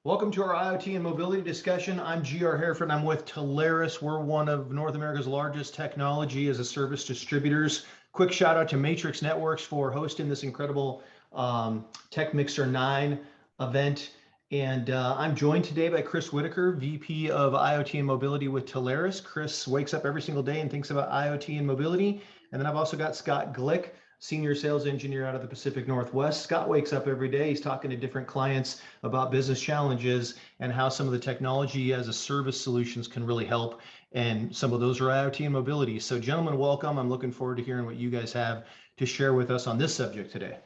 Welcome to our IoT and mobility discussion. I'm GR Hereford. I'm with Telarus. We're one of North America's largest technology as a service distributors. Quick shout out to Matrix Networks for hosting this incredible Tech Mixer 9 event. And I'm joined today by Chris Whitaker, VP of IoT and mobility with Telarus. Chris wakes up every single day and thinks about IoT and mobility. And then I've also got Scott Glick, senior sales engineer out of the Pacific Northwest. Scott wakes up every day. He's talking to different clients about business challenges and how some of the technology as a service solutions can really help. And some of those are IoT and mobility. So gentlemen, welcome. I'm looking forward to hearing what you guys have to share with us on this subject today.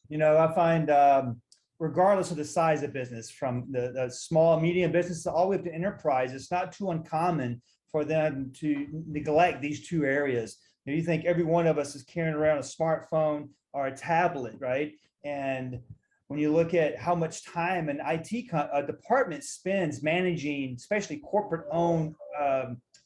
You know, I find regardless of the size of business, from the small, medium business all the way up to enterprise, it's not too uncommon for them to neglect these two areas. You think every one of us is carrying around a smartphone or a tablet, right? And when you look at how much time an IT department spends managing, especially corporate-owned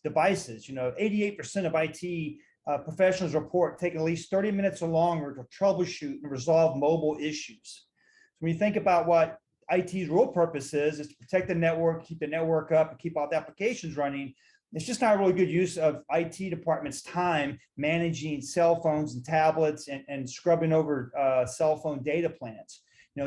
devices, 88% of IT professionals report taking at least 30 minutes or longer to troubleshoot and resolve mobile issues. So when you think about what IT's real purpose is to protect the network, keep the network up, and keep all the applications running, it's just not a really good use of IT department's time managing cell phones and tablets and scrubbing over cell phone data plans.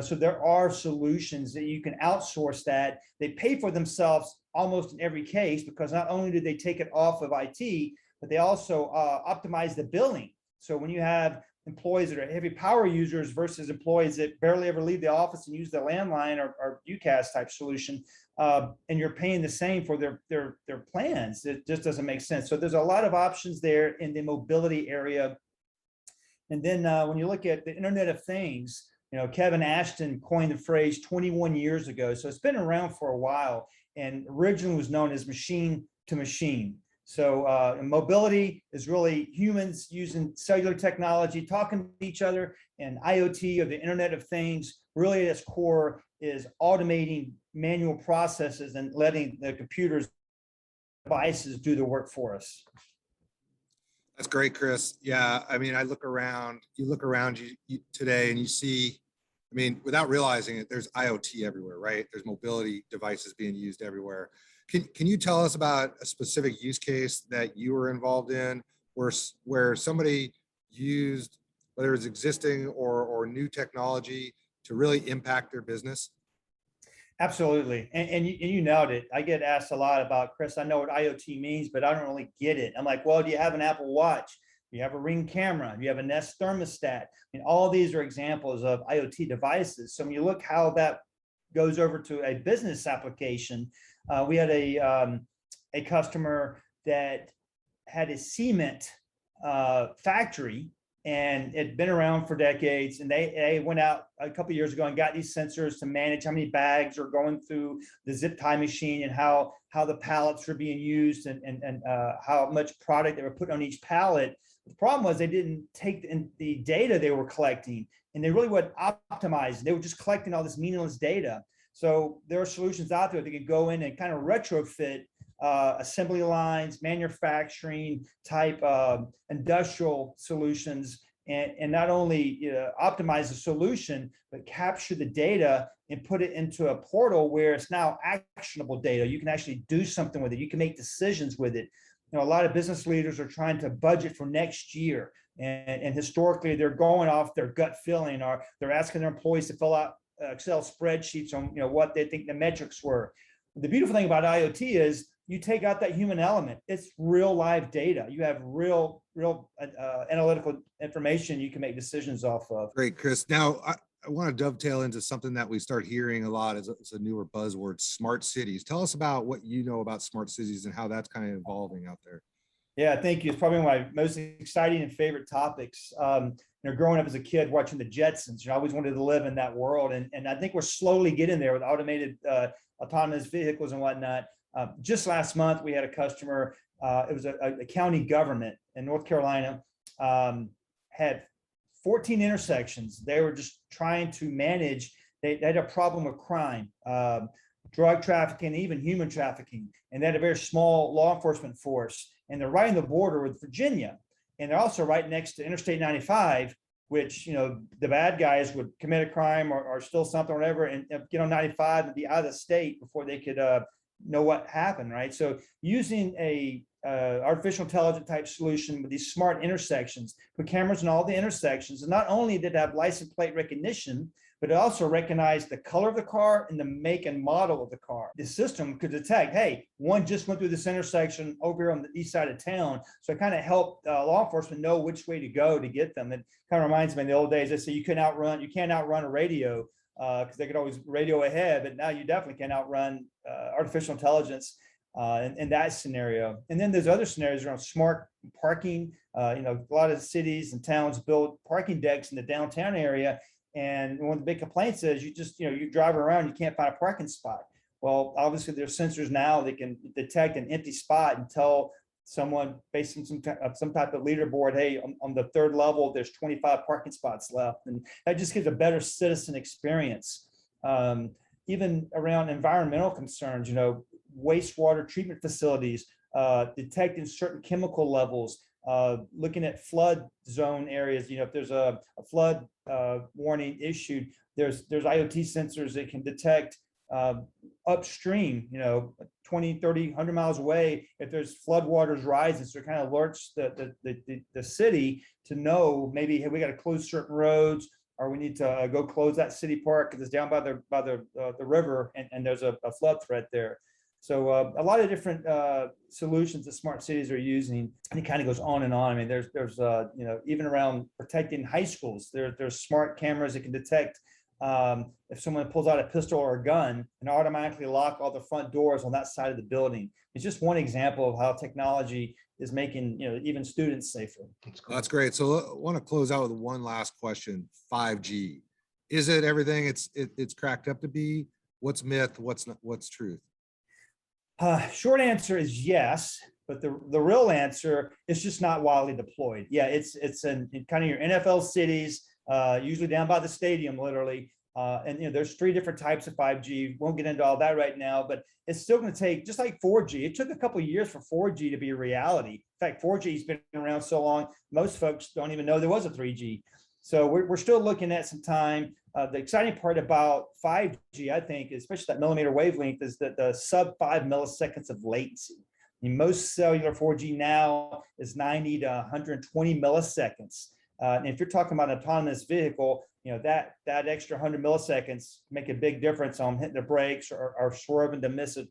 So there are solutions that you can outsource that. They pay for themselves almost in every case, because not only do they take it off of IT, but they also optimize the billing. So when you have employees that are heavy power users versus employees that barely ever leave the office and use the landline or UCaaS type solution, and you're paying the same for their plans, it just doesn't make sense. So there's a lot of options there in the mobility area. And then when you look at the Internet of Things, Kevin Ashton coined the phrase 21 years ago. So it's been around for a while, and originally was known as machine to machine. So mobility is really humans using cellular technology, talking to each other, and IoT, or the Internet of Things, really at its core is automating manual processes and letting the computers, devices do the work for us. That's great, Chris. Yeah, I mean, you look around you today and you see, I mean, without realizing it, there's IoT everywhere, right? There's mobility devices being used everywhere. Can you tell us about a specific use case that you were involved in where somebody used, whether it's existing or new technology, to really impact their business? Absolutely. And you nailed it. I get asked a lot about, Chris, I know what IoT means, but I don't really get it. I'm like, well, do you have an Apple Watch? Do you have a Ring camera? Do you have a Nest thermostat? I mean, all these are examples of IoT devices. So when you look how that goes over to a business application, we had a customer that had a cement factory, and it'd been around for decades. And they went out a couple of years ago and got these sensors to manage how many bags are going through the zip tie machine, and how the pallets were being used, and how much product they were putting on each pallet. The problem was they didn't take the data they were collecting, and they really weren't optimized. They were just collecting all this meaningless data. So there are solutions out there that can go in and kind of retrofit assembly lines, manufacturing type industrial solutions, and not only optimize the solution, but capture the data and put it into a portal where it's now actionable data. You can actually do something with it. You can make decisions with it. A lot of business leaders are trying to budget for next year, and historically they're going off their gut feeling, or they're asking their employees to fill out Excel spreadsheets on what they think the metrics were. The beautiful thing about IoT is you take out that human element. It's real live data. You have real analytical information you can make decisions off of. Great, Chris. Now I want to dovetail into something that we start hearing a lot as a newer buzzword: smart cities. Tell us about what you know about smart cities and how that's kind of evolving out there. Yeah, thank you. It's probably one of my most exciting and favorite topics. Growing up as a kid watching the Jetsons, I always wanted to live in that world, and I think we're slowly getting there with automated autonomous vehicles and whatnot. Just last month, we had a customer. It was a county government in North Carolina, had 14 intersections. They were just trying to manage. They had a problem with crime, drug trafficking, even human trafficking, and they had a very small law enforcement force. And they're right on the border with Virginia, and they're also right next to Interstate 95. which, the bad guys would commit a crime or steal something or whatever and get on 95 and be out of the state before they could know what happened, right? So using a artificial intelligence type solution with these smart intersections, put cameras in all the intersections, and not only did it have license plate recognition, but it also recognized the color of the car and the make and model of the car. The system could detect, hey, one just went through this intersection over here on the east side of town. So it kind of helped law enforcement know which way to go to get them. It kind of reminds me of the old days. They say you can't outrun a radio because they could always radio ahead, but now you definitely can outrun artificial intelligence in that scenario. And then there's other scenarios around smart parking. A lot of cities and towns build parking decks in the downtown area. And one of the big complaints is you drive around, you can't find a parking spot. Well, obviously there's sensors now that can detect an empty spot and tell someone based on some type of leaderboard, hey, on the third level, there's 25 parking spots left. And that just gives a better citizen experience. Even around environmental concerns, wastewater treatment facilities, detecting certain chemical levels, looking at flood zone areas. If there's a flood warning issued, there's IOT sensors that can detect upstream, 20, 30, 100 miles away, if there's flood waters rising. So it kind of alerts the city to know maybe, hey, we got to close certain roads, or we need to go close that city park because it's down by the river and there's a flood threat there. So a lot of different solutions that smart cities are using, and it kind of goes on and on. I mean, there's even around protecting high schools, there's smart cameras that can detect if someone pulls out a pistol or a gun and automatically lock all the front doors on that side of the building. It's just one example of how technology is making even students safer. That's great. So I want to close out with one last question. 5G, is it everything it's cracked up to be? What's myth? What's truth? Short answer is yes, but the real answer is just not widely deployed. Yeah, it's in kind of your NFL cities, usually down by the stadium, literally. And there's 3 different types of 5G. Won't get into all that right now, but it's still going to take, just like 4G. It took a couple of years for 4G to be a reality. In fact, 4G has been around so long, most folks don't even know there was a 3G. So we're still looking at some time. The exciting part about 5G, I think, especially that millimeter wavelength, is that the sub 5 milliseconds of latency. I mean, most cellular 4G now is 90 to 120 milliseconds. And if you're talking about an autonomous vehicle, that extra 100 milliseconds make a big difference on hitting the brakes or swerving to miss a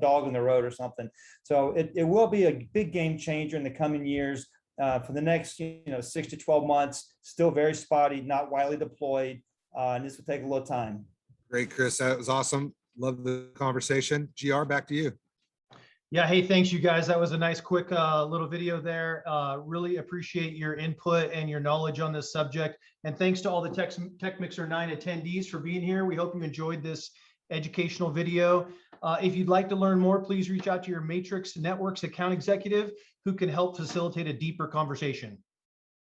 dog in the road or something. So it will be a big game changer in the coming years. For the next 6 to 12 months, still very spotty, not widely deployed, and this will take a little time. Great, Chris. That was awesome. Love the conversation. GR, back to you. Yeah, hey, thanks you guys. That was a nice quick little video there. Really appreciate your input and your knowledge on this subject. And thanks to all the Tech Mixer 9 attendees for being here. We hope you enjoyed this educational video. If you'd like to learn more, please reach out to your Matrix Networks account executive who can help facilitate a deeper conversation.